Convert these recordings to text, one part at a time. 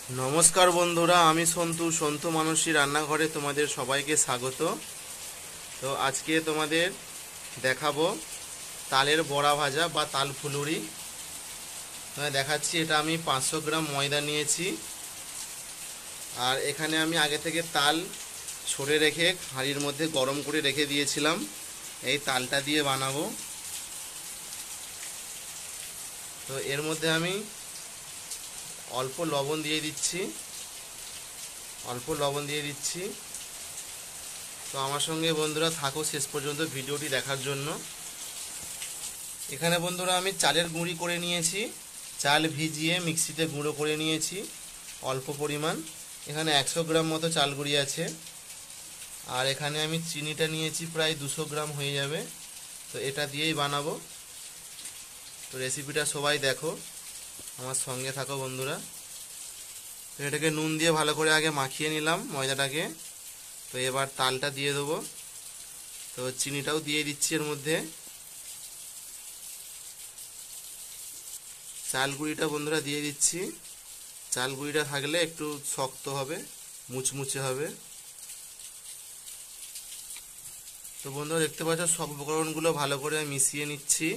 নমস্কার বন্ধুরা, আমি সন্তু মানসী রান্নাঘরে তোমাদের সবাইকে স্বাগত। তো আজকে তোমাদের দেখাবো তালের বড়া ভাজা বা তাল ফুলুরি। দেখাচ্ছি, এটা আমি 500 গ্রাম ময়দা নিয়েছি, আর এখানে আমি আগে থেকে তাল ছড়ে রেখে হাঁড়ির মধ্যে গরম করে রেখে দিয়েছিলাম। এই তালটা দিয়ে বানাবো। তো এর মধ্যে আমি অল্প লবণ দিয়ে দিচ্ছি। তো আমার সঙ্গে বন্ধুরা থাকো শেষ পর্যন্ত ভিডিওটি দেখার জন্য। এখানে বন্ধুরা আমি চালের গুঁড়ি করে নিয়েছি, চাল ভিজিয়ে মিক্সিতে গুঁড়ো করে নিয়েছি অল্প পরিমাণ। এখানে 100 গ্রাম মতো চাল গুঁড়ি আছে। আর এখানে আমি চিনিটা নিয়েছি, প্রায় 200 গ্রাম হয়ে যাবে। তো এটা দিয়েই বানাবো। তো রেসিপিটা সবাই দেখো, আমার সঙ্গে থাকো বন্ধুরা। তো এটাকে নুন দিয়ে ভালো করে আগে মাখিয়ে নিলাম ময়দাটাকে। তো এবার তালটা দিয়ে দেবো। তো চিনিটাও দিয়ে দিচ্ছি এর মধ্যে। চাল গুঁড়িটা বন্ধুরা দিয়ে দিচ্ছি। চাল গুঁড়িটা থাকলে একটু শক্ত হবে, মুচমুচে হবে। তো বন্ধুরা দেখতে পাচ্ছ সব উপকরণগুলো ভালো করে মিশিয়ে নিচ্ছি।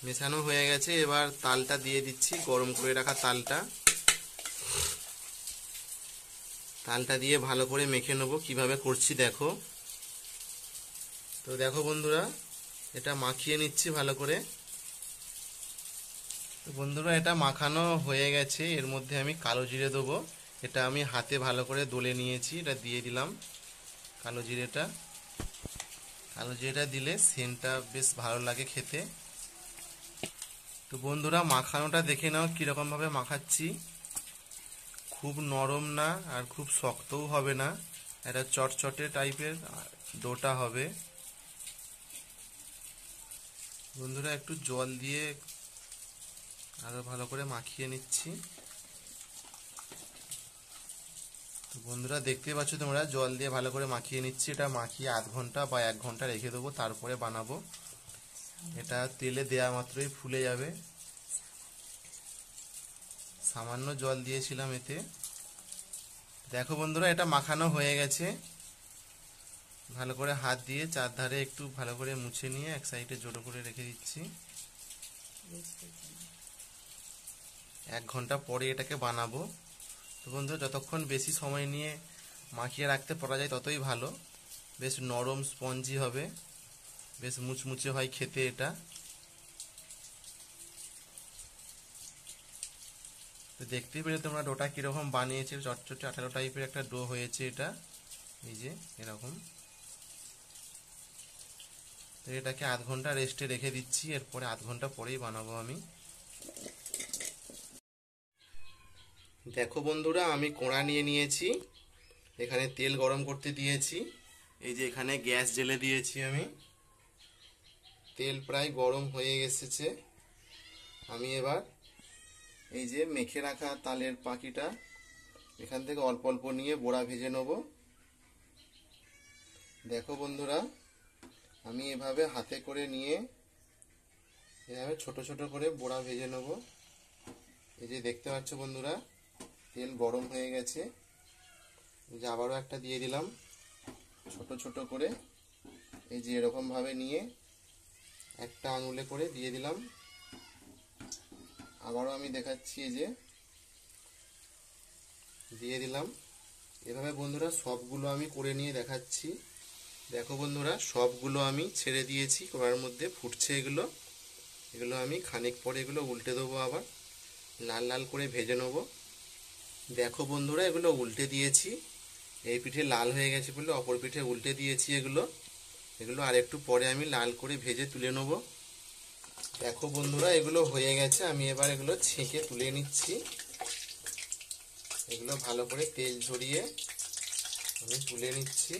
মেশানো হয়ে গেছে, এবার তালটা দিয়ে দিচ্ছি, গরম করে রাখা তালটা দিয়ে ভালো করে মেখে নেবো। কিভাবে করছি দেখো। তো দেখো বন্ধুরা, এটা মাখিয়ে নিচ্ছি ভালো করে। তো বন্ধুরা এটা মাখানো হয়ে গেছে। এর মধ্যে আমি কালো জিরে দেবো। এটা আমি হাতে ভালো করে দলে নিয়েছি, এটা দিয়ে দিলাম। কালো জিরেটা দিলে সেন্টটা বেশ ভালো লাগে খেতে। তো বন্ধুরা মাখানোটা দেখে নাও কিরকম ভাবে মাখাচ্ছি। খুব নরম না আর খুব শক্তও হবে না, এটা চটচটে টাইপের ডোটা হবে। বন্ধুরা একটু জল দিয়ে আরো ভালো করে মাখিয়ে নিচ্ছি। তো বন্ধুরা দেখতে পাচ্ছ তোমরা, জল দিয়ে ভালো করে মাখিয়ে নিচ্ছি। এটা মাখিয়ে আধ ঘন্টা বা 1 ঘন্টা রেখে দেবো, তারপরে বানাবো। এটা তেলে দেওয়া মাত্রই ফুলে যাবে। সামান্য জল দিয়েছিলাম এতে। দেখো বন্ধুরা এটা মাখানো হয়ে গেছে। ভালো করে হাত দিয়ে চারধারে একটু ভালো করে মুছে নিয়ে এক সাইডে জড়ো করে রেখে দিচ্ছি। 1 ঘন্টা পরে এটাকে বানাবো। তো বন্ধুরা যতক্ষণ বেশি সময় নিয়ে মাখিয়ে রাখতে পারা যায় ততই ভালো। বেশ নরম স্পঞ্জি হবে, বেশ মুচমুচে হয় খেতে এটা। তো দেখতেই পেলে তোমরা ডোটা কিরকম বানিয়েছে, চটচটে আঠালো টাইপের একটা ডো হয়েছে এটা। এই যে এরকম। তো এটাকে আধ ঘন্টা রেস্টে রেখে দিচ্ছি, এরপরে আধ ঘন্টা পরেই বানাবো আমি। দেখো বন্ধুরা আমি কড়া নিয়ে নিয়েছি, এখানে তেল গরম করতে দিয়েছি। এই যে এখানে গ্যাস জ্বেলে দিয়েছি আমি। তেল প্রায় গরম হয়ে এসেছে। আমি এবার এই যে মেখে রাখা তালের পাখিটা এখান থেকে অল্প অল্প নিয়ে বড়া ভেজে নেব। দেখো বন্ধুরা আমি এভাবে হাতে করে নিয়ে এভাবে ছোট ছোট করে বড়া ভেজে নেব। এই যে দেখতে পাচ্ছ বন্ধুরা তেল গরম হয়ে গেছে। এই যে আবারও একটা দিয়ে দিলাম ছোট ছোট করে। এই যে এরকম ভাবে নিয়ে একটা আঙুলে করে দিয়ে দিলাম। আবারও আমি দেখাচ্ছি, এই যে দিয়ে দিলাম। এভাবে বন্ধুরা সবগুলো আমি করে নিয়ে দেখাচ্ছি। দেখো বন্ধুরা সবগুলো আমি ছেড়ে দিয়েছি কড়ার মধ্যে, ফুটছে এগুলো। এগুলো আমি খানিক পরে এগুলো উল্টে দেবো, আবার লাল লাল করে ভেজে নেব। দেখো বন্ধুরা এগুলো উল্টে দিয়েছি। এই পিঠে লাল হয়ে গেছে বলে অপর পিঠে উল্টে দিয়েছি এগুলো। এগুলো আর একটু পরে আমি লাল করে ভেজে তুলে নেব। দেখো বন্ধুরা এগুলো হয়ে গেছে, আমি এবার এগুলো ছেঁকে তুলে নিচ্ছি। এগুলো ভালো করে তেল ঝরিয়ে আমি তুলে নিচ্ছি।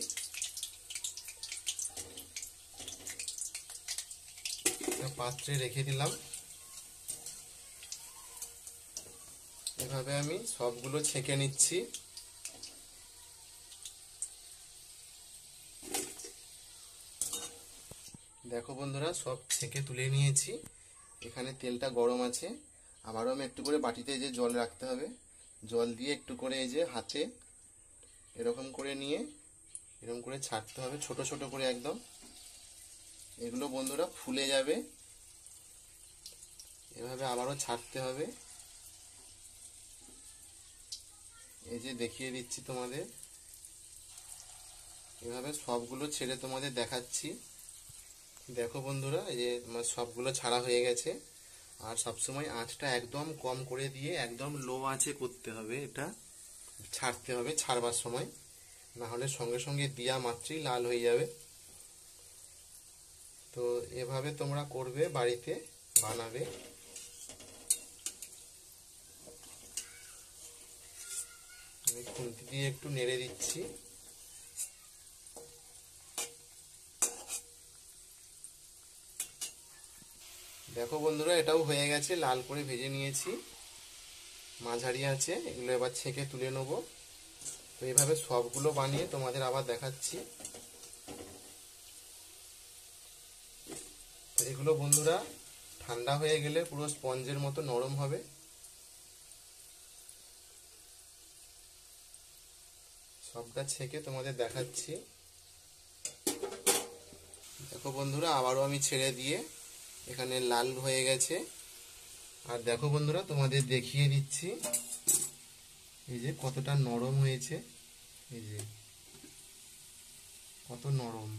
পাত্রে রেখে দিলাম। এভাবে আমি সবগুলো ছেঁকে নিচ্ছি। দেখো বন্ধুরা সব ছেঁকে তুলে নিয়েছি। এখানে তেলটা গরম আছে, আবারও আমি একটু করে বাটিতে এই যে জল রাখতে হবে, জল দিয়ে একটু করে এই যে হাতে এরকম করে নিয়ে এরকম করে ছাড়তে হবে ছোট ছোট করে একদম। এগুলো বন্ধুরা ফুলে যাবে, এভাবে আবারও ছাড়তে হবে। এই যে দেখিয়ে দিচ্ছি তোমাদের, এভাবে সবগুলো ছেড়ে তোমাদের দেখাচ্ছি। দেখো বন্ধুরা, এই যে আমার সবগুলো ছাড়া হয়ে গেছে। আর সবসময় আঁচটা একদম কম করে দিয়ে একদম লো আঁচে করতে হবে, এটা ছাড়তে হবে ছাড়বার সময়, না হলে সঙ্গে সঙ্গে দিয়া মাত্রই লাল হয়ে যাবে। তো এভাবে তোমরা করবে, বাড়িতে বানাবে। আমি খুন্তি দিয়ে একটু নেড়ে দিচ্ছি। দেখো বন্ধুরা, এটাও হয়ে গেছে, লাল করে ভেজে নিয়েছি, মাঝারি আছে। এগুলো এবার ছেঁকে তুলে নেবো। তো এইভাবে সবগুলো বানিয়ে তোমাদের আবার দেখাচ্ছি। তো এগুলো বন্ধুরা ঠান্ডা হয়ে গেলে পুরো স্পঞ্জের মতো নরম হবে। সবটা ছেঁকে তোমাদের দেখাচ্ছি। দেখো বন্ধুরা, আবারও আমি ছেড়ে দিয়ে এখানে লাল হয়ে গেছে। আর দেখো বন্ধুরা, তোমাদের দেখিয়ে দিচ্ছি এই যে কতটা নরম হয়েছে, এই যে কত নরম,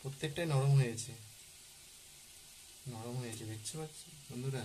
প্রত্যেকটাই নরম হয়েছে, নরম হয়েছে, দেখতে পাচ্ছ বন্ধুরা।